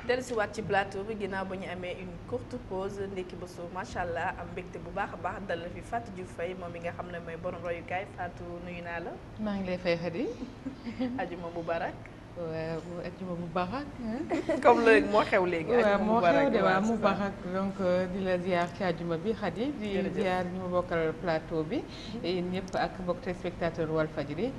dellusiwaat ci plateau bi ginnaaw ba ñu amee une courte pause ndekki ba suuf macha allah am mbégte bu baax a baax dalal fi Fatou Diouf Faye moom mi nga xam ne mooy borom royukaay Fatou nuyu naa la. maa ngi lay fay Khady. ajuma mubarak. waaw ajuma mubarak. comme léegi moo xew léegi. ajuma mubarak waaw mubarak donc di la ziar ci ajuma bi Khady. di ziar ñu ma bokkal plateau bi. yéen ñëpp ak mbokk téléspectateur Walfadjri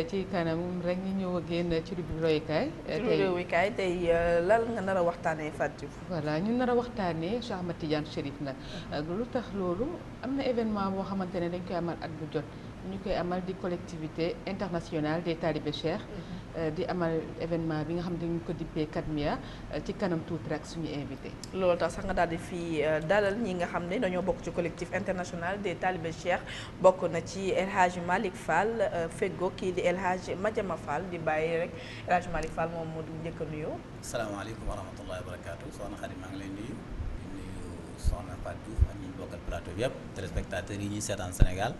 ci kanam rek ñu ñëw a génn ci rubrique royukaay. tey lan nga nar a waxtaanee Fatou Diouf. voilà ñu nar a waxtaanee Cheikh Ahmed Tidiane Chérif nag lu tax loolu am na événement boo xamante ne dañ koy amal at bu jot ñu koy amal di collectivité internationale des talibé Cheikh. di amal événement bi nga xam ne dañu ko dippee Kadmia ci kanam tuuti rek suñu invité. loolu tax sax nga daal di fii dalal ñi nga xam ne dañoo bokk ci collectif international des talibé Cheikh bokk na ci El Hadj Malick Fall feggo kii di El Hadj Madiama Fall di bàyyi rek El Hadj Malick Fall moom moo di njëkk a nuyoo. asalaamaaleykum wa rahmatullahi wa barakaatu soxna Khady maa ngi lay nuyu di nuyu soxna Fatou Diouf ak ñi ñu bokkal plateau bi yëpp téléspectateurs yi ñuy seetaan Sénégal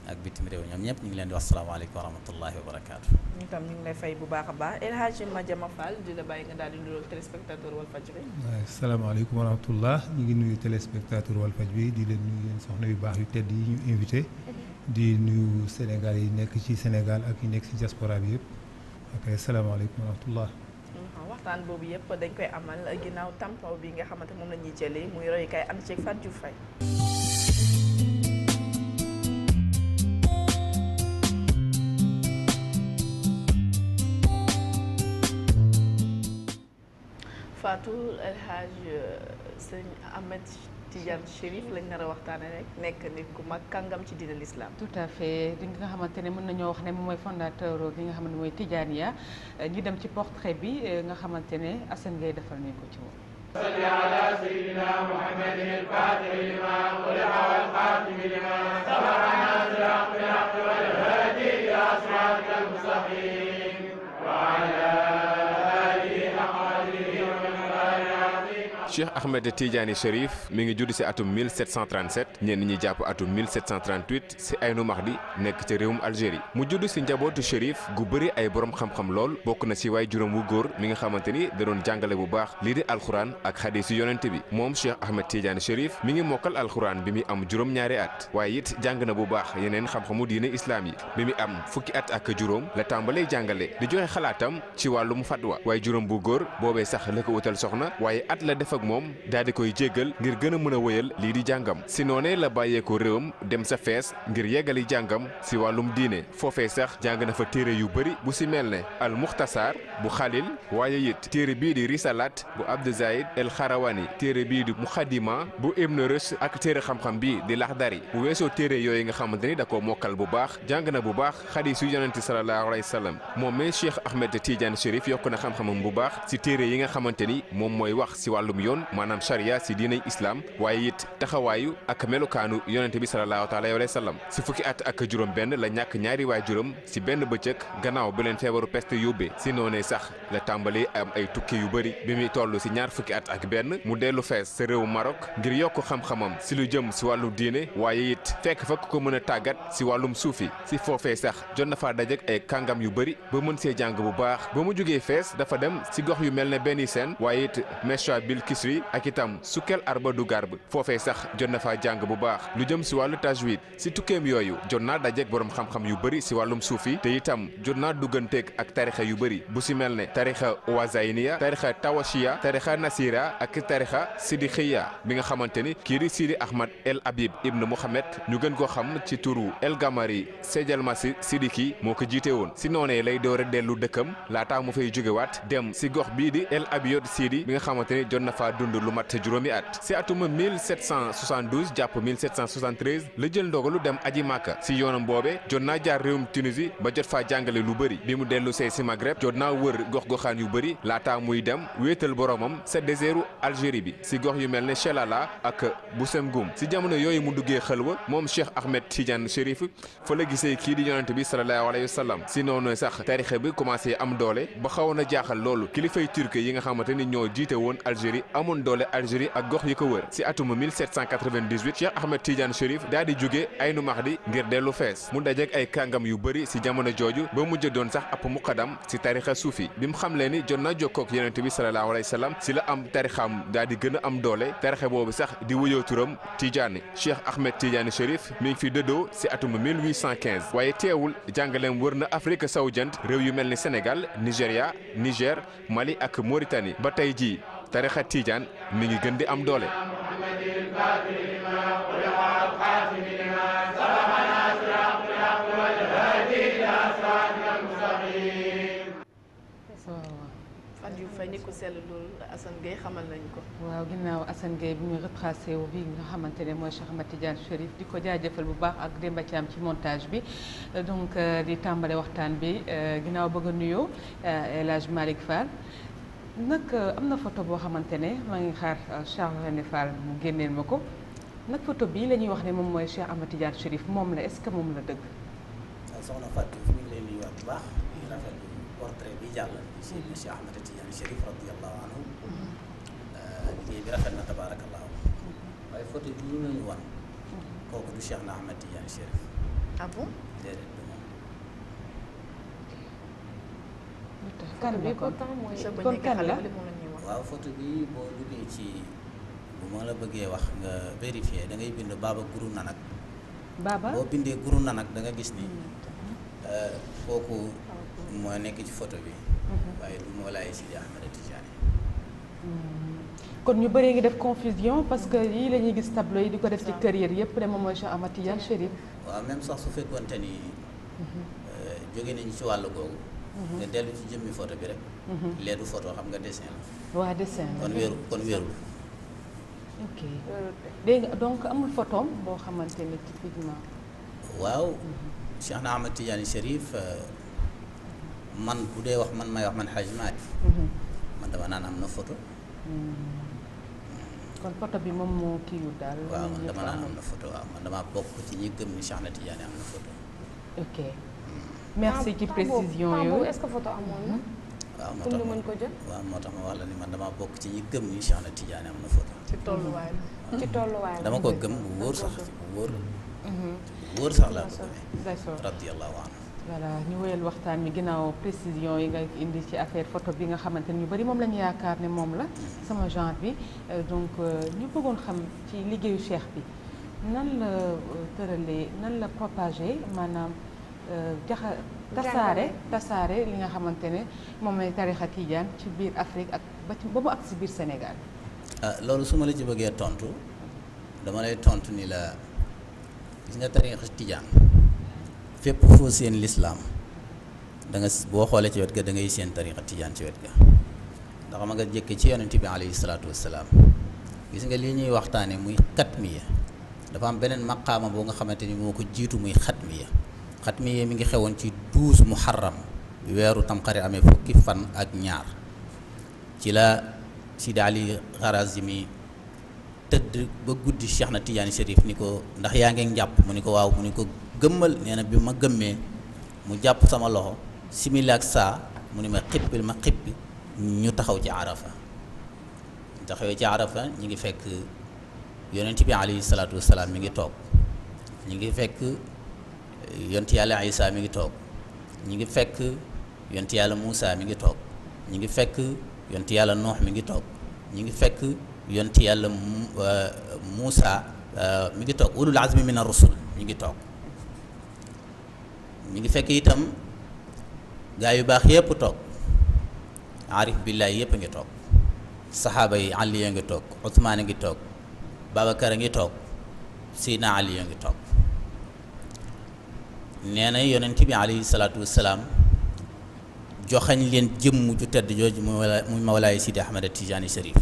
ak bitim réew ñoom ñëpp ñu ngi leen di wax asalaamaaleykum wa rahmatullahi wa barakaatu. ñu tam ñu ngi lay fay bu baax a baax El Hadj Madiama Fall di la bàyyi nga daal di nuyoo téléspectateur Walfadjri. waaw asalaamaaleykum wa rahmatullah ñu ngi nuyu téléspectateur Walfadjri di leen nuyu yéen soxna yu baax yu tedd yi ñu invité. di nuyu Sénégal yi nekk ci Sénégal ak yi nekk ci diaspora bi yëpp ok asalaamaaleykum wa rahmatullah. waxtaan boobu yëpp dañ koy amal ginnaaw tampon bi nga xamante moom la ñuy jëlee muy royukaay ànd ceeg Fatou Diouf Faye. Fatou El Hadj sëñ Ahmed Tidiane Chérif lañ nar a waxtaane rek nekk nit ku mag kàngam ci diine l'islam. tout à fait di nga xamante ne mën nañoo wax ne moom mooy fondateur li nga xamante ne mooy Tidiania ñu dem ci portrait bi nga xamante ne Assane Gueye defal nañ ko ci moom. صل على سيدنا محمد الفاتح لما خلق والخاتم لما سبق ناصر الحق بالحق والهادي الى صراطك المستقيم وعلى Cheikh Ahmed Tidiane Chérif mi ngi judd ci atum 1737 ñenn ñi jàpp atum 1738 ci Aynu Mahdi nekk ci réewum Algérie mu judd ci njabootu Chérif gu bëri ay borom xam-xam lool bokk na ci waay juróom wu góor mi nga xamante ni da doon jàngale bu baax lii di alxuraan ak xadiis yu yonent bi moom Cheikh Ahmed Tidiane Chérif mi ngi mokkal alxuraan bi muy am juróom-ñaari at waaye it jàng na bu baax yeneen xam-xamu diine islaam yi bi muy am fukki at ak juróom la tàmbalee jàngale di joxe xalaatam ci wàllum fatwa waaye juróom bu góor boobee sax la ko wutal soxna waaye at la def ak moom daal di koy jéggal ngir gën a mën a wëyal lii di jàngam si noonee la bàyyeekoo réewam dem sa fees ngir yeggali jàngam si wàllum diine foofee sax jàng na fa téere yu bëri bu si mel ne al muxtasar bu xalil waaye it téere bii di risalat bu abdu zaid el xarawani téere bii di muxadima bu ibn rushd ak téere xam-xam bii di laxdari bu weesoo téere yooyu nga xamante ni da ko mokkal bu baax jàng na bu baax xadiis yu yonente sallallahu alayhi wa sallam moom mais Cheikh Ahmed Tidiane Chérif yokk na xam-xamam bu baax si téere yi nga xamante ni moom mooy wax si wàllum yoon maanaam charia si diinay islam waaye it taxawaayu ak melukaanu yonente bi sallallahu alayhi wa sallam si fukki at ak juróom benn la ñàkk ñaari waajuram si benn bëccëg gannaaw bi leen feebaru peste yóbbee si noonee sax la tàmbali am ay tukki yu bëri bi muy toll si ñaar fukki at ak benn mu dellu fees sa réewu Maroc ngir yokk xam-xamam si lu jëm si wàllu diine waaye it fekk fa ku ko mën a tàggat si wàllum suufi si foofee sax jot na faa dajek ay kàngam yu bëri ba mën see jàng bu baax ba mu jógee fees dafa dem si gox yu mel ne Beni Sène waaye it Meshwa bil Kisri ak itam Sukkel Arba du Garb foofee sax jot na faa jàng bu baax lu jëm si wàllu tajwid si tukkeem yooyu jot naa dajek borom xam-xam yu bëri si wàllum suufi te itam jot naa dugganteeg ak tarixa yu bëri bu si mel ne tarixa wazayniya tarixa tawashiya tarixa nasira ak tarixa sidixiya bi nga xamante ni kii di Sidi Ahmad El Habib Ibn Mohamed ñu gën ko xam ci turu El Gamari Seydjelmasi Sidiki moo ko jiite woon si noonee lay doore dellu dëkkam laataa mu fay jógewaat dem si gox bii di El Abiyod Sidi bi nga xamante ni jot na faa dund lu mat juróomi at si atuma 1772 jàpp 1773 la jël ndogalu dem aji Màkka si yoonam boobe jot naa jaar réewum Tunisie ba jot faa jàngale lu bëri bi mu dellu see si Maghreb jot naa wër gox-goxaan yu bëri laataa muy dem wéetal boromam sa désertu Algérie bi si gox yu mel ne Chelala ak Bousemgoum si jamono yooyu mu duggee xëlwa moom Cheikh Ahmed Tidiane Chérif fa la gisee kii di yonente bi sallallahu alayhi wa sallam si noonu sax tarixa bi commencé am doole ba xawoon a jaaxal loolu kilifay turc yi nga xamante ni ñoo jiite woon Algérie amoon doole Algérie ak gox yi ko wër si atum 1798 Cheikh Ahmed Tidiane Chérif daal di jóge Aynu Mahdi ngir dellu Fès mu dajeek ay kàngam yu bëri si jamono jooju ba mujj doon sax ab muqaddam si tarixa suufi bi mu xamlee ni jot na jokkook yonent bi sallallahu alayhi wa sallam si la am tarixam daal di gën a am doole tarixa boobu sax di wuyoo turam Tidiane Cheikh Ahmed Tidiane Chérif mi ngi fi dëddoo si atum 1815 waaye teewul jàngaleem wër na Afrique sowu jant réew yu mel ni Sénégal Nigéria Niger Mali ak Mauritanie ba tey jii tarixa Tidiane mi ngi gën di am doole. Fatou Faye ni ko sell loolu Assane Gueye xamal nañu ko. waaw ginnaaw Assane Gueye bi ñu retracé wu bi nga xamante ne mooy Cheikh Ahmed Tidiane Chérif di ko jaajëfal bu baax ak Demba Thiam ci montage bi donc di tàmbale waxtaan bi ginnaaw bëgg a nuyoo El Hadj Malick Fall nag am na photo boo xamante ne maa ngi xaar Charles René Fall mu génneel ma ko nag photo bii la ñuy wax ne moom mooy Cheikh Ahmed Tidiane Chérif moom la est-ce que moom la dëgg. soxna Fatou fi ñu ngi leen di nuyuwaat bu baax di rafetlu portrait bi jàll ci Cheikh Ahmed Tidiane Chérif radiyallahu anhu liggéey bi rafet na tabarakallahu waaye photo bi ñu nañu wan kooku du Cheikh na Ahmed Tidiane Chérif. Ah bon? déedéet du moom. kan la kon kan la waaw photo bi boo duggee ci bu ma la bëggee wax nga vérifier da ngay bind Baba Guru Nanak. Baba boo bindee Guru Nanak da nga gis ni kooku moo nekk ci photo bi. waaye du Mawlaay Sidi Ahmed Tidiane. kon ñu bëree ngi def confusion parce que yii la ñuy gis tableau yi di ko def ci carrière yëpp ne moom mooy Cheikh Ahmed Tidiane Chérif. waaw même sax su fekkoonte ni jóge nañu ci wàllu googu. nga dellu ci jëmmi photo bi rek. leedu photo xam nga dessin la. waa dessin la kon wéerul. ok dégg nga donc amul photom boo xamante ne typiquement. waaw Cheikh na Ahmed Tidiane Chérif man bu dee wax man may wax man Hadj Malick man dama naan am na photo. kon photo bi moom moo kii yu daal. waaw man dama naan am na photo waaw man dama bokk ci ñi gëm ni Cheikh na Tidiane am na photo. ok merci ci précision yooyu est-ce que photo amoon na. waaw moo pour tax ñu mën ko jël. waaw moo tax ma wax la ni man dama bokk ci ñi gëm ni Cheikh na Tidiane am na photo. ci tolluwaay la. ci tolluwaay dama ko gëm bu wóor sax bu wóor sax laa ko gëmee. d'accord radiyallahu anhu. voilà ñu wéyal waxtaan mi ginnaaw précision yi nga indi ci affaire photo bi nga xamante ni ñu bari moom la ñu yaakaar ne moom la sama genre bi donc ñu bëggoon xam ci liggéeyu cheikh bi nan la tëralee nan la propagé maanaam tasaare li nga xamante ne moom lay tarixa Tijaan ci biir Afrique ak ba mu agsi biir Sénégal. loolu su ma la ci bëggee tontu dama lay tontu ni la gis nga tarixa Tijaan fépp foo seen lislaam da nga boo xoolee ci wet ga da ngay seen tariqa Tijaan ci wet ga ndax ma nga jëkke ci yonent bi alayhi salaatu wassalaam gis nga lii ñuy waxtaane muy xatmiya dafa am beneen maqaama boo nga xamante ni moo ko jiitu muy xatmiya mi ngi xewoon ci 12 muharram bi weeru tamxarit amee fukki fan ak ñaar ci la Sidi Ali Harazimi tëdd ba guddi Cheikh na Tidiane Chérif ni ko ndax yaa ngi njàpp mu ni ko waaw mu ni ko gëmmal nee na bi ma gëmmee mu jàpp sama loxo simili ak saa mu ni ma xippil ma xippi ñu taxaw ci arafa taxawee ci arafa ñi ngi fekk yonent bi alayhi salaatu wasalaam mi ngi toog ñi ngi fekk yonent yàlla Isa mi ngi toog ñi ngi fekk yonent yàlla Muusa mi ngi toog ñi ngi fekk yonent yàlla Nuux mi ngi toog ñi ngi fekk yonent yàlla Muusa mi ngi toog ulul azmi min ar-rusul ñi ngi toog mi ngi fekk itam gaa yu baax yépp toog arif billahi yépp a ngi toog saxaaba yi Ali a ngi toog Usmaan a ngi toog Babacar a ngi toog Seydina Ali a ngi toog nee na yonent bi alayhi salaatu wassalaam joxañ leen jëmm ju tedd jooju muy Mawlaay Sidi Ahmed Tidiane Chérif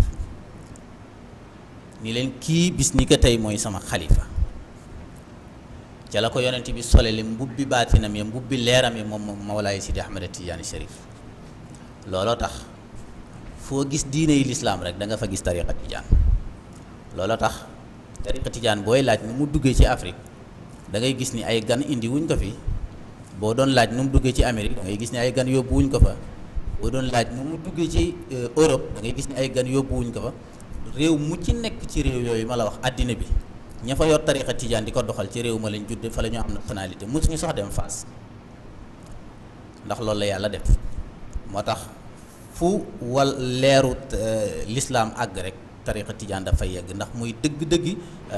ni leen kii bis ni ko tey mooy sama xalifa ca la ko yonent bi solele mbubbi baatinam ya mbubbi leeram ya moom Mawlaay Sidi Ahmed Tidiane Chérif looloo tax foo gis diine yi lislaam rek da nga fa gis tariqa Tijaan looloo tax tariqa Tijaan booy laaj nu mu duggee ci Afrique da ngay gis ni ay gan indi wuñ ko fi boo doon laaj nu mu duggee ci Amérique da ngay gis ni ay gan yóbbu wuñ ko fa boo doon laaj nu mu duggee ci Europe da ngay gis ni ay gan yóbbu wuñ ko fa réew mu ci nekk ci réew yooyu ma la wax àddina bi ña fa yor tariqa tijaan di ko doxal ci réew ma lañ judde fa la ñu am nationalité mosuñu sax dem Fass ndax loolu la yàlla def moo tax fu wal leeru l'islam àgg rek tariqa tijaan dafa yegg ndax muy dëgg-dëggi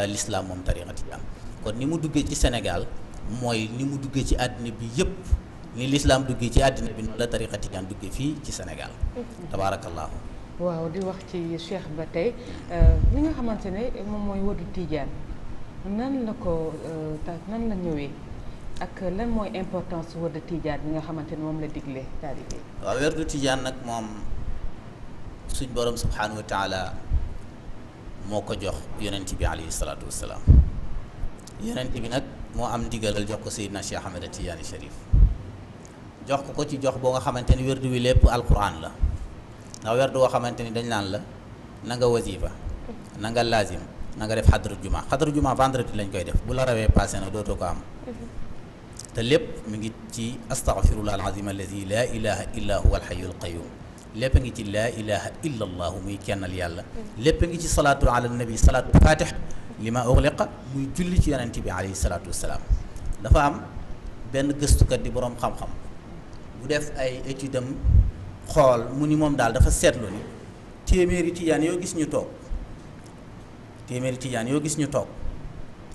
l'islam moom tariqa tijaan kon ni mu duggee ci Sénégal mooy ni mu duggee ci àddina bi yëpp ni l'islam duggee ci àddina bi noonu la tariqa tijaan duggee fii ci Sénégal tabaarakallaahu. waaw di wax ci Cheikh ba tey li nga xamante ne moom mooy wërdu tijaan nan la ko nan la ñëwee ak lan mooy importance wërdu tijaan bi nga xamante ne moom la digle taalibe. waaw wërdu tijaan nag moom suñ borom subhaanahu wa taala moo ko jox yonent bi alayhi salaatu wassalaam yonent bi nag moo am ndigalal jox ko Seydina Cheikh Ahmed Tidiane Chérif jox ko ci jox boo nga xamante ni wërdu wi lépp alquran la ndax wërdu boo xamante ni dañ naan la na nga wasifa na nga lazim na nga def xadru juma vendredi lañ koy def bu la rawee passé na dootoo ko am te lépp mi ngi ci astaghfirullah alazim allazi la ilaha illa huwa alhayyul qayyum lépp ngi ci laa ilaha illa allahu muy kennal yàlla lépp ngi ci salaatu ala nabi salaatu fatih li ma ughliqa muy julli ci yonent bi alayhi salaatu wassalaam dafa am benn gëstukat di boroom xam-xam bu def ay étude am xool mu ni moom daal dafa seetlu ni téeméeri tijaan yoo gis ñu toog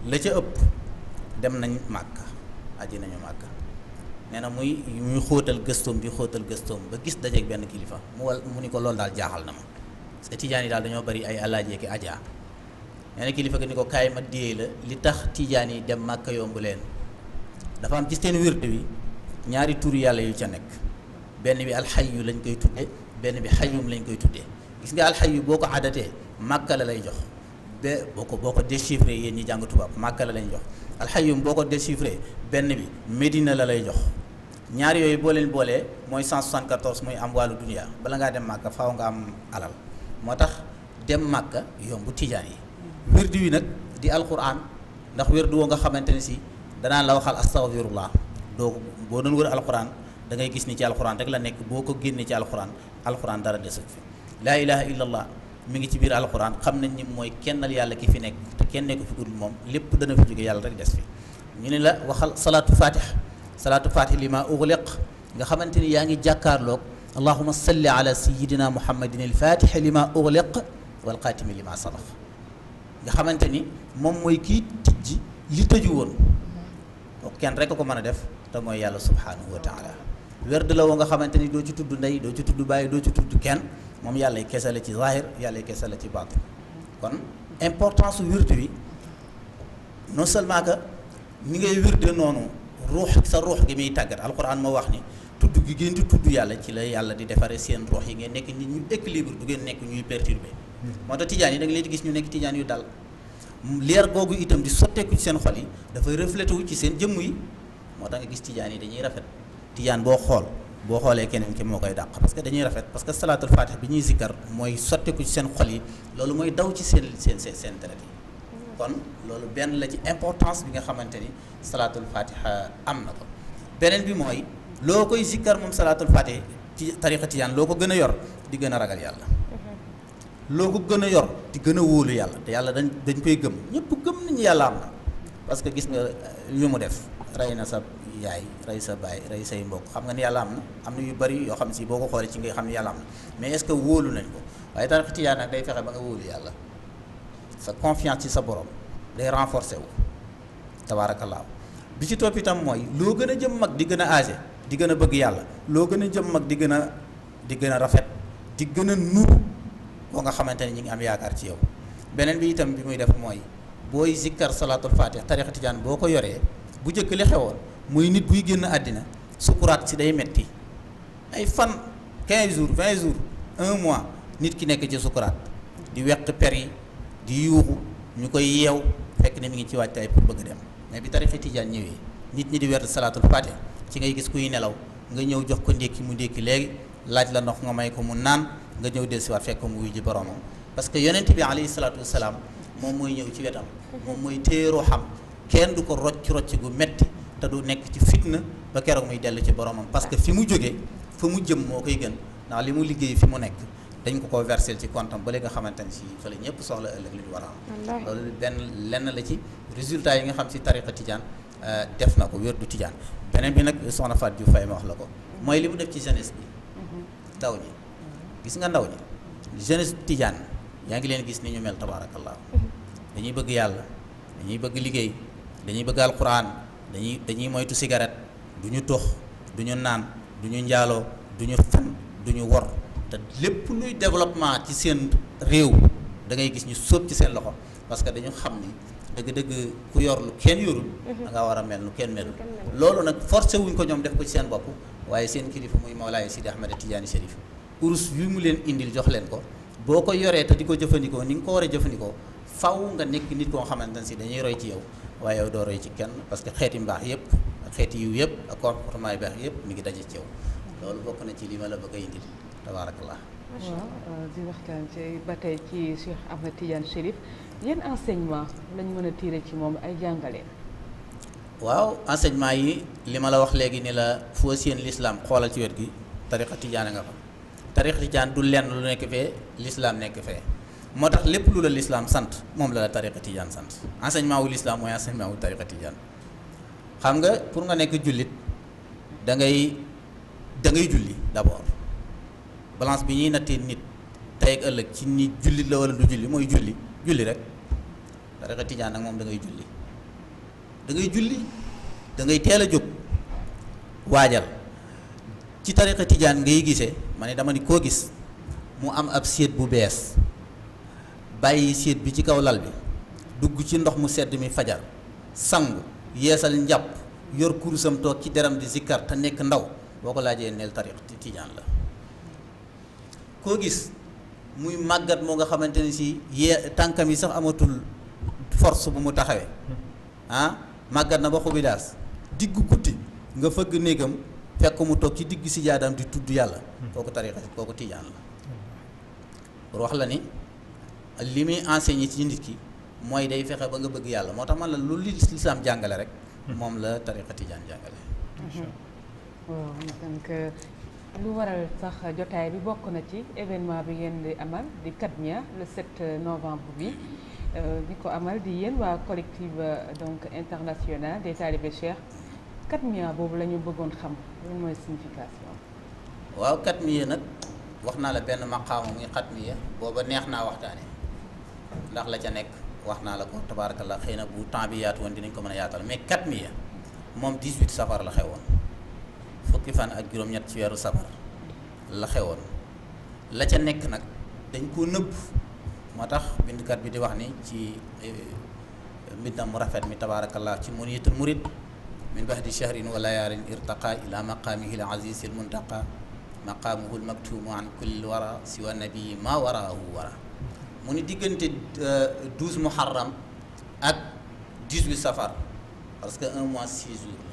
la ca ëpp dem nañ Màkka aji nañu Màkka nee na muy xóotal gëstoom ba gis dajeeg benn kilifa mu ni ko loolu daal jaaxal na ma parce que tijaan yi daal dañoo bari ay alaaji ki ajaa nee na kilifa gi ni ko kaay ma déey la li tax tijaan yi dem Màkka yomb leen dafa am ci seen wird wi ñaari tur yàlla yu ca nekk benn bi alxayu lañ koy tudde benn bi xayum lañ koy tuddee gis nga alxayu boo ko adatee Màkka la lay jox boo ko déchiffré yéen ñi jàng tubaab Màkka la lay jox alxayum boo ko déchiffré benn bi Médina la lay jox ñaar yooyu boo leen boolee mooy 174 muy am wàllu dunia bala ngaa dem Màkka faaw nga am alal moo tax dem Màkka yombu tijaan yi wérdu wi nag di alquran ndax wérdu woo nga xamante ne si danaan la waxal astaghfirullah boo doon wër alquran da ngay gis ni ci alquran rek la nekk boo ko génnee ci alquran dara desut fi laa ilaha illallah mi ngi ci biir alquran xam nañ ni mooy kennal yàlla ki fi nekk te kenn nekku fi dul moom lépp dana fi jóge yàlla rek des fi ñu ne la waxal salaatu fatih li ma ughliq nga xamante ni yaa ngi jàkkaarloog allahuma salli ala sayidina muhammadin al fatih li ma ughliq wal xaatimi li ma sabaq nga xamante ni moom mooy kii tijji li tëju woon kooku kenn rek ko mën a def te mooy yàlla subhanahu wa taala werd la woo nga xamante ni doo ci tudd ndey doo ci tudd bàyyi doo ci tudd kenn moom yàlla kese la ci zahir yàlla kese la ci baatin kon importance su wird wi non seulement que ni ngay wirde noonu sa ruux gi muy tàggat alquran moo wax ni tudd gi ngeen di tudd yàlla ci la yàlla di defaree seen ruux yi ngeen nekk nit ñu équilibre du ngeen nekk ñuy perturbé moo tax tijaan yi da nga leen di gis ñu nekk tijaan yu dal leer googu itam di sotteeku ci seen xol yi dafay reflété wu ci seen jëmm yi moo tax nga gis tijaan yi dañuy rafet tijaan boo xoolee keneen ki moo koy dàq parce que dañuy rafet parce que salaatul fatih bi ñuy zikkar mooy sotteeku ci seen xol yi loolu mooy daw ci seen deret yi kon loolu benn la ci importance bi nga xamante ni salaatul fatiha am na ko beneen bi mooy loo koy zikkar moom salaatul fatiha ci tariqa tijaan loo ko gën a yor di gën a ragal yàlla loo ko gën a yor di gën a wóolu yàlla te yàlla dañ koy gëm ñëpp gëm nañu yàlla am na parce que gis nga yu mu def rey na sa yaay rey sa baay rey say mbokk xam nga ni yàlla am na yu bari yoo xam si boo ko xoolee ci ngay xam ni yàlla am na mais est-ce que wóolu nañ ko waaye tariqa tijaan nag day fexe ba nga wóolu yàlla sa confiance ci sa borom day renforcer wu tabaarakallaahu bi ci topp itam mooy loo gën a jëm mag di gën a âgé di gën a bëgg yàlla loo gën a jëm mag di gën a rafet di gën a nuru boo nga xamante ne ñi ngi am yaakaar ci yow beneen bi itam bi muy def mooy booy zikkar salaatul fatih tariqa tijaan boo ko yoree bu njëkk li xewoon muy nit buy génn àddina sukuraat si day metti ay fan 15 jours 20 jours 1 mois nit ki nekk ci sukuraat di weq per yi di yuuxu ñu koy yeew fekk ne mi ngi ci waajtaay pour bëgg dem mais bi tariqa tijaan ñëwee nit ñi di werd salaatul fatih ci ngay gis kuy nelaw nga ñëw jox ko ndékki mu ndékki léegi laaj la ndox nga may ko mu naan nga ñëw dellusiwaat fekk mu wuy ji boromam parce que yonent bi alayhi salaatu wasalaam moom mooy ñëw ci wetam moom mooy téeroo xam kenn du ko rocc gu metti te du nekk ci fitna ba keroog muy dellu ci boromam parce que fi mu jógee fa mu jëm moo koy gën ndax li mu liggéey fi mu nekk dañ ko versel ci compte am ba léegi nga xamante ni si fa la ñëpp soxla ëllëg li ñu war a am. loolu lenn la ci résultat yi nga xam si tariqa tijaan def na ko wérdu tijaan. beneen bi nag soxna Fatou Diouf Faye ma wax la ko mooy li mu def ci jeunesse bi ndaw ñi gis nga ndaw ñi jeunesse tijaan yaa ngi leen gis ni ñu mel tabaarakallah dañuy bëgg yàlla dañuy bëgg liggéey dañuy bëgg alquran dañuy moytu cigarette du ñu tox du ñu naan du ñu njaaloo du ñu fen du ñu wor te lépp luy développement ci seen réew da ngay gis ñu sóob ci seen loxo parce que dañu xam ni dëgg-dëgg ku yor lu kenn yorul da nga war a mel nu kenn melul loolu nag forcé wuñ ko ñoom def ko ci seen bopp waaye seen kilifa muy Mawlaay Sidi Ahmed Tidiane Chérif urus yu mu leen indil jox leen ko boo ko yoree te di ko jëfandikoo ni nga ko war a jëfandikoo faw nga nekk nit koo xamante ne si dañuy roy ci yow waaye yow doo roy ci kenn parce que xeeti mbaax yëpp ak xeeti yiw yëpp ak comportement yu baax yëpp mi ngi daje ci yow loolu bokk na ci li ma la bëgg a indil tabaarakallah. waaw di waxtaan ci ba tey ci Cheikh Ahmed Tidiane Chérif yan enseignement lañ mën a tirer ci moom ay jàngaleem. waaw enseignement yi li ma la wax léegi ni la foo seen l'islam xoolal ci wet gi tariqa tijaan nga fa tariqa tijaan du lenn lu nekk fee l'islam nekk fee moo tax lépp lu la l'islam sant moom la tariqa tijaan sant enseignement wu l'islam mooy enseignement wu tariqa tijaan xam nga pour nga nekk jullit da ngay julli d'abord balance bi ñuy nattee nit tey ak ëllëg ci ni jullit la wala du julli mooy julli rek tariqa tijaan nag moom da ngay julli da ngay teel a jóg waajal ci tariqa tijaan ngay gisee ma ne dama ni koo gis mu am ab séet bu bees bàyyi séet bi ci kaw lal bi dugg ci ndox mu sedd mi fajar sangu yeesal njàpp yor kurusam toog ci deram di zikkar te nekk ndaw boo ko laajee neel tariqa tijaan la koo gis muy màggat moo nga xamante ne si tànkam yi sax amatul force bu mu taxawee màggat na ba xubidaas diggu guddi nga fëgg néegam fekk mu toog ci digg si jaadam di tudd yàlla kooku tariqa kooku tijaan la pour wax la ni li muy enseigné ci nit ki mooy day fexe ba nga bëgg yàlla moo tax man la lu lislaam jàngale rek moom la tariqa tijaan jàngale. waaw donc lu waral sax jotaay bi bokk na ci événement bi ngeen di amal di Katmiya le 7 novembre bi di ko amal di yéen waa collectif donc international des talibés cheikh Katmiya boobu la ñu bëggoon xam lan mooy signification. waaw Katmiya nag wax naa la benn maqaama muy Katmiya booba neex naa waxtaane ndax la ca nekk wax naa la ko tabaarakallah xëy na bu temps bi yaatu woon dinañ ko mën a yaatal mais Katmiya moom 18 safar la xewoon fukki fan ak juróom-ñett ci weeru safar la xewoon la ca nekk nag dañ koo nëbb moo tax bindkat bi di wax ni ci mbindam mu rafet mi tabaarakallah ci muniyatul murid min bahdi shahrin wa layaalin irtaqa ila maqaamihi al aziz al muntaqa maqaamuhu al maktumu an kulli wara siwa nabii ma waraahu wara mu ni diggante 12 muharram ak 18 safar parce que 1 mois 6 jours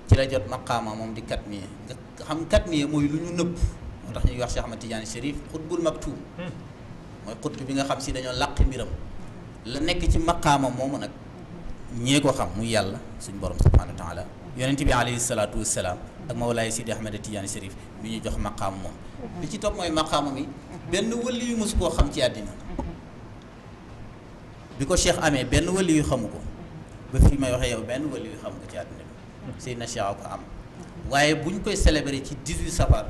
ci la jot maqaama moom di Katmiya nga xam Katmiya mooy lu ñu nëbb moo tax ñuy wax Cheikh Ahmed Tidiane Chérif xutbul maktum mooy xutb bi nga xam si dañoo làqi mbiram la nekk ci maqaama moomu nag ñee ko xam muy yàlla suñ borom subhanahu wa taala yonent bi alayhi salaatu wassalaam ak Mawlaay Sidi Ahmed Tidiane Chérif bi ñu jox maqaama moom li ci topp mooy maqaama mi benn wëli yu mosu koo xam ci àddina bi ko Cheikh amee benn wëli yu xamu ko ba fii may waxee yow benn wëli yu xamu ko ci àddina bi Seydina Cheikh a ko am waaye bu ñu koy célébrer ci 18 safar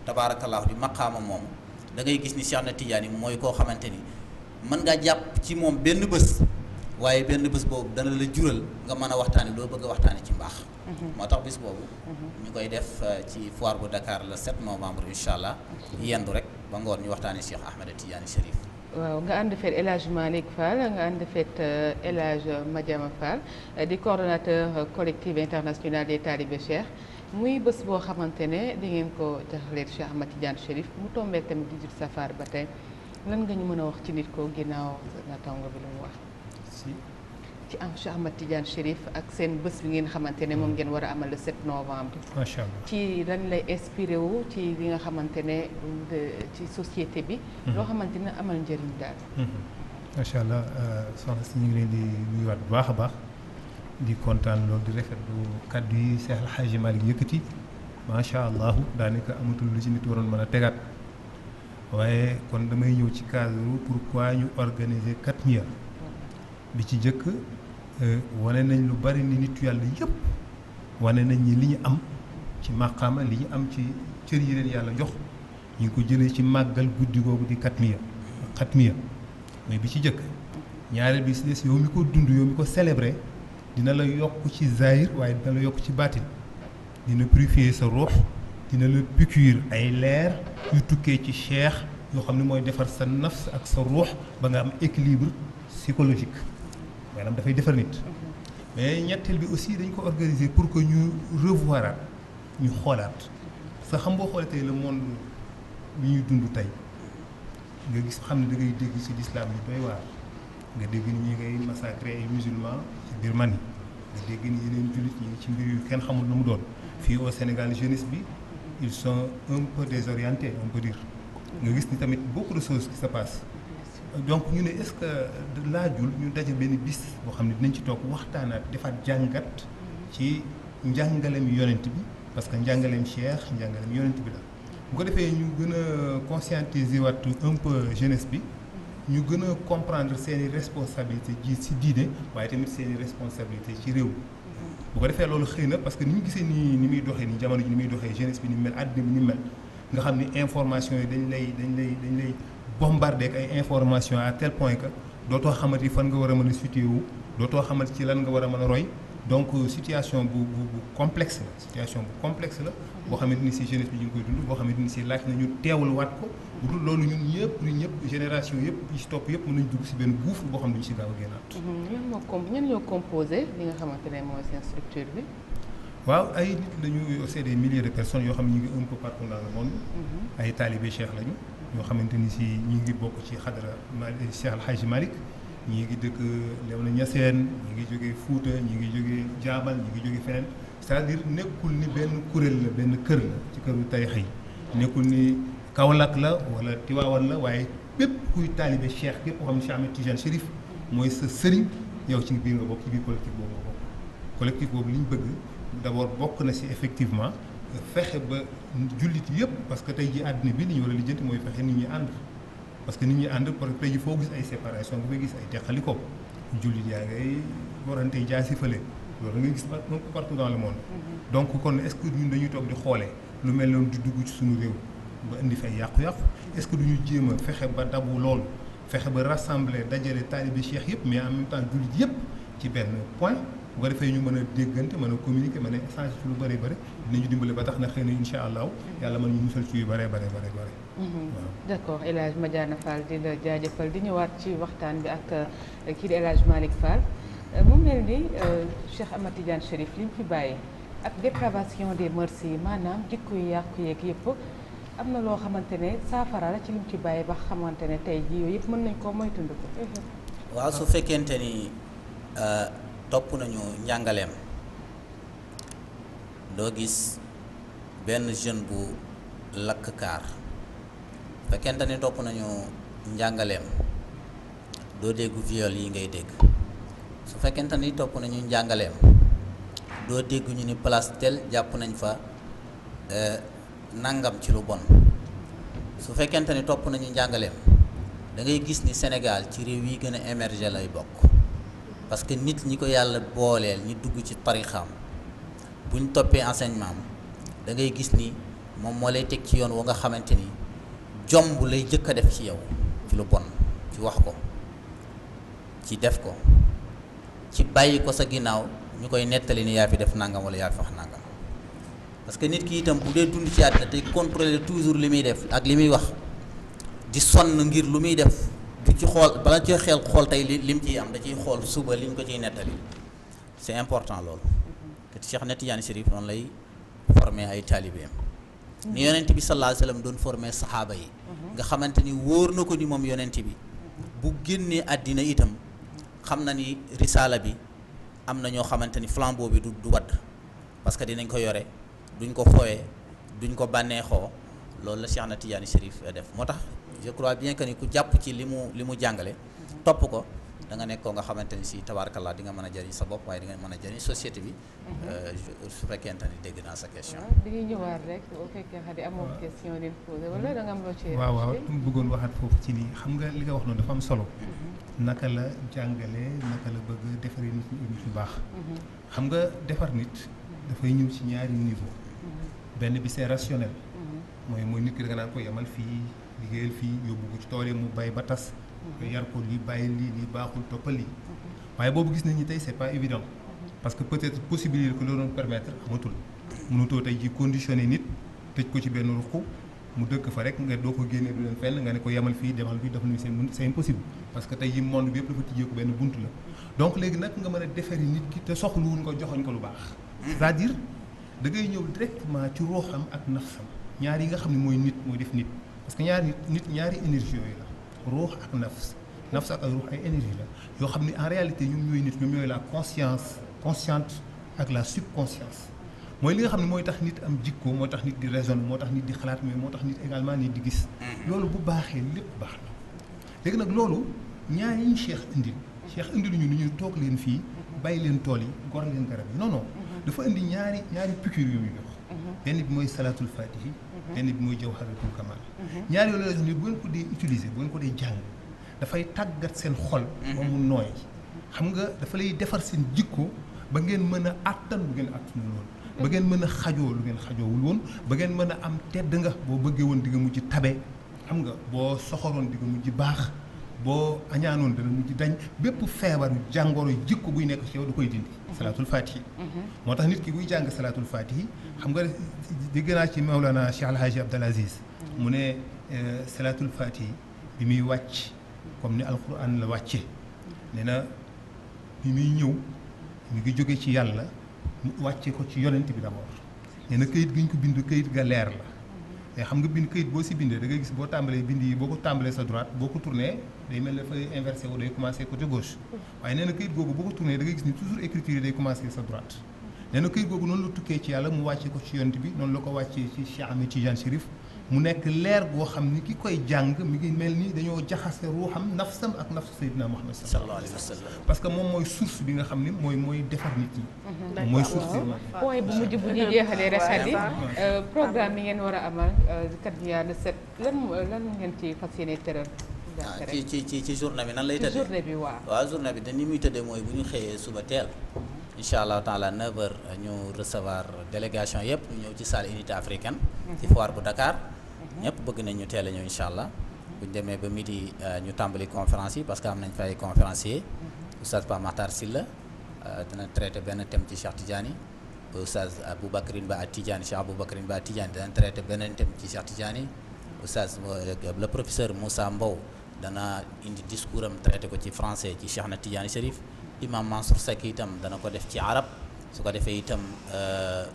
tabaarakallahu di maqaama moom da ngay gis ni Cheikh na Tidiane mooy koo xamante ni mën ngaa jàpp ci moom benn bés waaye benn bés boobu dana la jural nga mën a waxtaane loo bëgg a waxtaane ci mbaax moo tax bés boobu ñu koy def ci foire bu Dakar le 7 novembre incha allah yendu rek ba ngoon ñu waxtaane Cheikh Ahmed Tidiane Chérif. waaw nga ànd feet El Hadj Malick Fall nga ànd feet El Hadj Madiama Fall di coordonnateur collectif international des talibés cheikh muy bés boo xamante ne di ngeen ko jaxaleet Cheikh Ahmed Tidiane Chérif mu tombé tamit 18 safar ba tey lan nga ñu mën a wax ci nit ko ginnaaw naataango bi lu mu wax ci am Cheikh Ahmed Tidiane Chérif ak seen bés bi ngeen xamante ne moom ngeen war a amal le 7 novembre. macha allah ci lan lay inspiré wu ci li nga xamante ne ci société bi. loo xamante ne amal njëriñ daal. macha allah soxna si ñu ngi leen di nuyuwaat bu baax a baax di kontaan loolu di rafetlu kaddu yi Cheikh El Hadji Malick yëkkati macha allah daanaka amatul lu ci nit waroon mën a tegaat waaye kon damay ñëw ci cadre pourquoi ñu organiser Katmiya bi ci jëkk wane nañ lu bari ni nitu yàlla yëpp wane nañ ni li ñu am ci maqaama li ñu am ci cër yi leen yàlla jox ñu ngi ko jëlee ci màggal guddi googu di Katmiya mais bi ci jëkk ñaareel bi si des yow mi ko dund yow mi ko célébrer dina la yokk ci zahir waaye dina la yokk ci baatin dina purifier sa ruux dina la piqûre ay leer yu tukkee ci cheikh yoo xam ne mooy defar sa nafs ak sa ruux ba nga am équilibre psychologique maanaam dafay defar nit mais ñetteel bi aussi dañ ko organiser pour que ñu revoiraat ñu xoolaat sa xam boo xoolee tey le monde bi ñuy dund tey nga gis xam ne da ngay dégg ci l'islam yi doy waar nga dégg ni ñi ngay massacrer ay musulmans ci Birmanie nga dégg ni yeneen jullit ñi ci mbir yu kenn xamul lu mu doon fii au Sénégal jeunesse bi ils sont un peu désorientés on peut dire nga gis ni tamit beaucoup de choses qui se passent donc ñu ne est-ce que laajul ñu daje benn bis boo xam ne dinañ ci toog waxtaanaat defaat jàngat ci njàngaleem yonent bi parce que njàngaleem cheikh njàngaleem yonent bi la bu ko defee ñu gën a conscientiser waat un peu jeunesse bi ñu gën a comprendre seeni responsabilité ji ci diine waaye tamit seeni responsabilité ci réew bu ko defee loolu xëy na parce que ni ñu gisee ni muy doxee ni jamono ji ni muy doxee jeunesse bi ni mel àddina bi ni mel nga xam ni information yi dañ lay bombarder ak ay information à tel point que dootoo xamante fan nga war a mën a situé wu dootoo xamante ci lan nga war a mën a roy donc situation bu complexe la boo xamante ni si jeunesse bi ñu ngi koy dund boo xamante ni si laaj na ñu teewul waat ko bu dul loolu ñun ñëpp génération yëpp yi ci topp yëpp mën nañ dugg si benn gouffre boo xam ne duñu si gaaw a génnaat. ñan ñoo composé li nga xamante ne mooy seen structure bi. waaw ay nit lañu c'est des milliers de personnes yoo xam ne ñu ngi un peu partout dans le monde. ay talibé cheikh lañu ñoo xamante ni si ñu ngi bokk ci xadara Cheikh Al Hadji Malick ñi ngi dëkk Léona Niassène ñi ngi jógee Fouta ñi ngi jógee Jaabal ñi ngi jógee feneen c'est-à-dire nekkul ni benn kuréel la benn kër la ci këru tarixa yi nekkul ni Kaolack la wala Tiwaawan la waaye bépp kuy taalibe cheikh képp koo xam ne Cheikh Ahmed Tidiane Chérif mooy sa sëriñ yow ci biir nga bokk ci biir collectif boobu nga bokk collectif boobu li ñu bëgg d'abord bokk na si effectivement fexe ba jullit yëpp parce que tey ji àddina bi li ñu war a lijjanti mooy fexe nit ñi ànd parce que nit ñi ànd parce que tey ji foo gis ay séparation nga fay gis ay teqaliko jullit yaa ngay warante jaasi fële loolu nga gis un peu partout dans le monde donc kon est-ce que ñun dañuy toog di xoolee lu mel noonu di dugg ci suñu réew ba indi fay yàqu-yàqu est-ce que duñu jéem a fexe ba dabu loolu fexe ba rassembler dajale taalibe cheikh yëpp mais en même temps jullit yëpp ci benn point bu ko defee ñu mën a déggante mën a communiquer mën a échanger ci lu bëri bëri dinañu dimbale ba tax na xëy na incha allahu yàlla mën ñu musal ci yu bëree bëri waaw d'accord El Hadj Madiana Fall di la jaajëfal di ñëwaat ci waxtaan bi ak kii di El Hadj Malick Fall mu mel ni Cheikh Ahmed Tidiane Chérif li mu fi bàyyi ak dépravation des mœurs yi maanaam jikko yu yàqu yeeg yëpp am na loo xamante ne saafara la ci li mu ci bàyyi ba xamante ne tey jii yooyu yëpp mën nañ koo moytandiku. waaw su fekkente ni topp nañu njàngaleem doo gis benn jeune bu lakk kaar fekkente ni topp nañu njàngaleem doo dégg viol yi ngay dégg su fekkente ni topp nañu njàngaleem doo dégg ñu ni place tel jàpp nañ fa nangam ci lu bon su fekkente ni topp nañu njàngaleem da ngay gis ni Sénégal ci réew yi gën a émerger lay bokk parce que nit ñi ko yàlla booleel ñi dugg ci tarixam buñ toppee enseignement da ngay gis ni moom moo lay teg ci yoon wa nga xamante ni jomb lay jëkk a def ci yow ci lu bon ci wax ko ci def ko ci bàyyi ko sa ginnaaw ñu koy nettali ni yaa fi def nangam wala yaa fi wax nangam parce que nit ki itam bu dee dund ci àddina tey contrôler toujours li muy def ak li muy wax di sonn ngir lu muy def du ci xool bala ci xel xool tey lim ciy am da ciy xool suba liñ ko ciy nettali c'est important loolu te Cheikh Ahmed Tidiane Chérif noonu lay former ay taalibeem ni yonent bi sallallahu alayhi wa sallam doon former saxaaba yi nga xamante ni wóor na ko ni moom yonent bi bu génnee àddina itam xam na ni risaala bi am na ñoo xamante ni flambeau bi du wadd parce que dinañ ko yore duñ ko fooyee duñ ko bànneexoo loolu la Cheikh Ahmed Tidiane Chérif def moo tax je crois bien que ni ku jàpp ci li mu jàngale topp ko da nga nekk koo nga xamante ni si tabaarkalla di nga mën a jëriñ sa bopp waaye di nga mën a jëriñ société bi. su fekkente ni dégg naa sa question. dañuy ñëwaat rek bu fekkee xam ne amoo question leen posé wala da nga am loo ci. waaw bëggoon waxaat foofu ci nii xam nga li nga wax noonu dafa am solo. naka la jàngale naka la bëgg defaree nit ñu baax. xam nga defar nit dafay ñëw ci ñaari niveau. benn bi c'est rationnel. mooy nit ki da nga naan ko yemal fii liggéeyal fii yóbbu ko ci tool mu bay ba tas. yar ko lii bàyyi lii baaxul toppal lii. waaye boobu gis nañu tey c'est pas évident. parce que peut-être possibilité que loolu doon permettre amatul. mënutoo tey ji conditionné nit tëj ko ci benn ruq mu dëkk fa rek nga doo ko génnee du leen fenn nga ne ko yemal fii demal fii dafa nuyu c'est impossible. parce que tey ji monde bi yëpp dafa tijjee ko benn bunt la. donc léegi nag nga mën a defari nit ki te soxluwul nga joxoñ ko lu baax. c'est-à-dire da ngay ñëw directement ci ruuxam ak nafsam ñaar yi nga xam ne mooy nit mooy def nit parce que ñaari nit ñaari énergie yooyu la ruux ak nafs ak ay ruux ay énergie la yoo xam ne en réalité ñoom ñooy nit ñoom ñooy la conscience consciente ak la subconscience mooy li nga xam ne mooy tax nit am jikko moo tax nit di raisonner moo tax nit di xalaat mais moo tax nit également nit di gis loolu bu baaxee lépp baax na léegi nag loolu ñaar yi ñu Cheikh indil ñu ni ñu toog leen fii bàyyi leen tool yi gor leen garab yi non dafa indi ñaari piqûre yu ñu jox benn bi mooy salatul fatihi benn bi mooy jawharatul kamal ñaari yooyu la ni bu ngeen ko dee utiliser bu ngeen ko dee jàng dafay tàggat seen xol ba mu nooy xam nga dafa lay defar seen jikko ba ngeen mën a àttan lu ngeen àttanul woon ba ngeen mën a xajoo lu ngeen xajoowul woon ba ngeen mën a am tedd nga boo bëggee woon di nga mujj tabe xam nga boo soxoroon di nga mujj baax boo añaanoon dana mujj dañ bépp feebaru jàngoro jikko buy nekk ci yow da koy dindi salaatul fatihi moo tax nit ki buy jàng salaatul fatihi xam nga dégg naa ci Mawlana Cheikh Alhaji Abdal Aziz mu ne salaatul fatihi bi muy wàcc comme ni alquran la wàcce nee na bi muy ñëw mi ngi jóge ci yàlla mu wàcce ko ci yonent bi d'abord nee na këyit gi ñu ko bind këyit ga leer la te xam nga bind këyit boo si bindee da ngay gis boo tàmbalee bind yi boo ko tàmbalee sa droite boo ko tourné day mel ne dafay inversé wu day commencé côté gauche waaye nee na këyit googu boo ko tourné da ngay gis ni toujours écriture yi day commencé sa droite nee na këyit googu noonu la tukkee ci yàlla mu wàcce ko ci yonent bi noonu la ko wàccee ci Cheikh Ahmed Tidiane Chérif mu nekk leer goo xam ni ki koy jàng mi ngi mel ni dañoo jaxase ruuxam nafsam ak nafsu Seydina Muhammad sallallahu alayhi wa sallam parce que moom mooy source bi nga xam ni mooy defar nit ñi mooy source point bu mujj bu ñuy jeexalee rek xadi programme bi ngeen war a amal kat bi le 7 lan ngeen ci fas yéene tëral ci journée bi nan lay tëddee journée bi waaw journée bi ni muy tëddee mooy bu ñu xëyee suba teel incha allah taala 9h ñu recevoir délégation yëpp ñu ñëw ci salle unité africaine ci foire bu Dakar ñëpp bëgg nañ ñu teel a ñëw incha allah bu ñu demee ba midi ñu tàmbali conférence yi parce que am nañ fay conférencier oustaz Pa Makhtar Sylla dana traité benn thème ci Cheikh Tidiane oustaz Aboubacrine Ba Tidiane Cheikh Aboubacrine Ba Tidiane dana traité beneen thème ci Cheikh Tidiane oustaz le professeur Moussa Mbow dana indi discours am traité ko ci français ci Cheikh na Tidiane Chérif imam Mansour Seck itam dana ko def ci arab su ko defee itam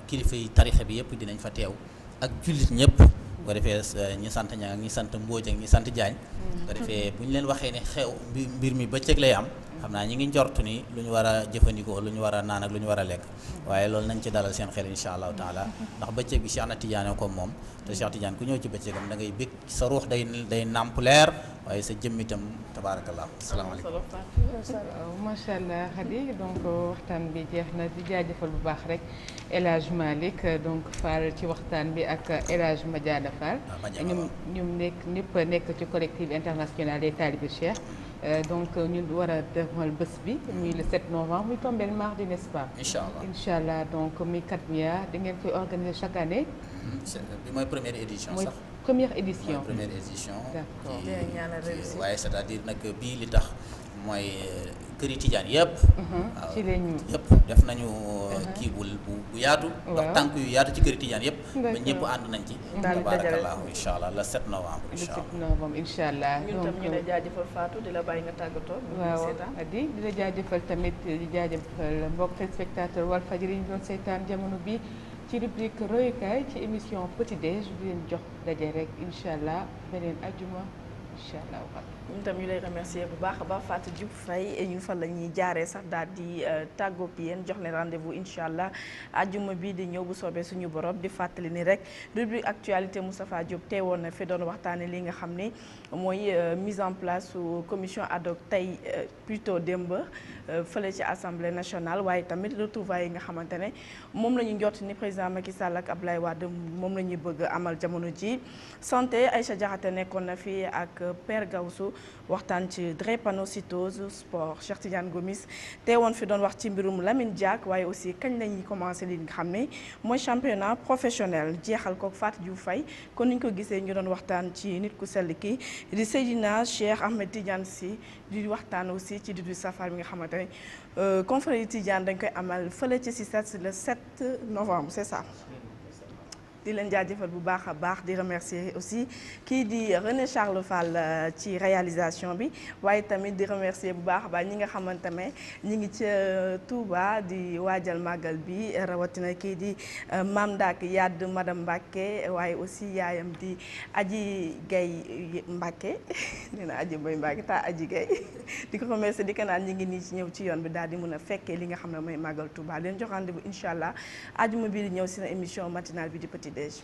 kilifa yi tarixa bi yëpp dinañ fa teew ak jullit ñëpp bu ko defee ñi sant Ñaŋ ak ñi sant Mbóoj ak ñi sant Jaañ bu ko defee bu ñu leen waxee ne xew mbir mi bëccëg lay am xam naa ñi ngi njortu ni lu ñu war a jëfandikoo lu ñu war a naan ak lu ñu war a lekk waaye loolu nañ ci dalal seen xel insha allahu taala ndax bëccëg bi Cheikh na Tidiane ko moom te Cheikh Tidiane ku ñëw ci bëccëgam da ngay bég sa ruux day nàmp leer waaye sa jëmm itam tabaarakallah asalaamaaleykum macha allah Khady donc waxtaan bi jeex na di jaajëfal bu baax rek El Hadj Malick donc Fall ci waxtaan bi ak El Hadj Madiana Fall ñoom nekk ci collectif international des talibés Cheikh donc ñu war a demal bés bi muy le 7 novembre muy tombé mardi n'est-ce pas incha allah donc muy Katmiya da ngeen koy organiser chaque année bi mooy première édition sax première édition d'accord waaye c'est-à-dire nag bii li tax mooy këri Tijaan yëpp waaw ci lañu yëpp def nañu kii bu yaatu ndax tànk yu yaatu ci këri Tijaan yëpp ba ñëpp ànd nañ ci tabarakallahu incha allah le 7 novembre incha allah ñun tam ñu la jaajëfal Fatou di la bàyyi nga tàggatoo waaw di la jaajëfal tamit di jaajëfal mbokk téléspectateur Walfadjri ñu doon seetaan jamono bi ci rubrique royukaay ci émission Petit Déj di leen jox daje rek incha allah beneen ajuma incha allah. ñun tam ñu lay remercier bu baax a baax Fatou Diouf Faye ñun fan la ñuy jaaree sax daal di tàggoog yéen jox leen rendez-vous incha allah àjjuma bii di ñëw bu soobee suñu borom di fàttali ni rek rubrique actualité Moustapha Diop teewoon na fi doon waxtaanee li nga xam ne mooy mise en place su commission ad hoc tey plutôt démb fële ci assemblée nationale waaye tamit retrouvailles yi nga xamante ne moom la ñu njort ni président Macky Sall ak Abdoulaye Wade moom la ñuy bëgg amal jamono ji santé Aïcha Diakhaté nekkoon na fi ak Père Gawsu waxtaan ci drépanocytose sport Cheikh Tidiane Gomis teewoon fi doon wax ci mbirum Lamine Diack waaye aussi kañ lañuy commencé li nga xam ne mooy championnat professionnel jeexal ko Fatou Diouf Faye kon ni ñu ko gisee ñu doon waxtaan ci nit ku sell ki di Seydina Cheikh Ahmed Tidiane Sy di waxtaan aussi ci Dudu Safar bi nga xamante ne confrérie Tidiane dañ koy amal fële ci CICES le 7 novembre c'est ça. di leen jaajëfal bu baax a baax di remercier aussi kii di René Charles Fall ci réalisation bi waaye tamit di remercier bu baax a baax ñi nga xamante ne ñi ngi ca Touba di waajal màggal bi rawatina kii di Mame Ndak Yadd madame Mbacke waaye aussi yaayam di Aji Gaye Mbacke nee na Aji Boy Mbacke ta Aji Gaye di ko remercier di ko naan ñi ngi nii ci ñëw ci yoon bi daal di mën a fekkee li nga xam ne mooy màggal Touba leen jox rendez-vous incha allah ajuma bi di ñëw si na émission matinale bi di Petit Déj.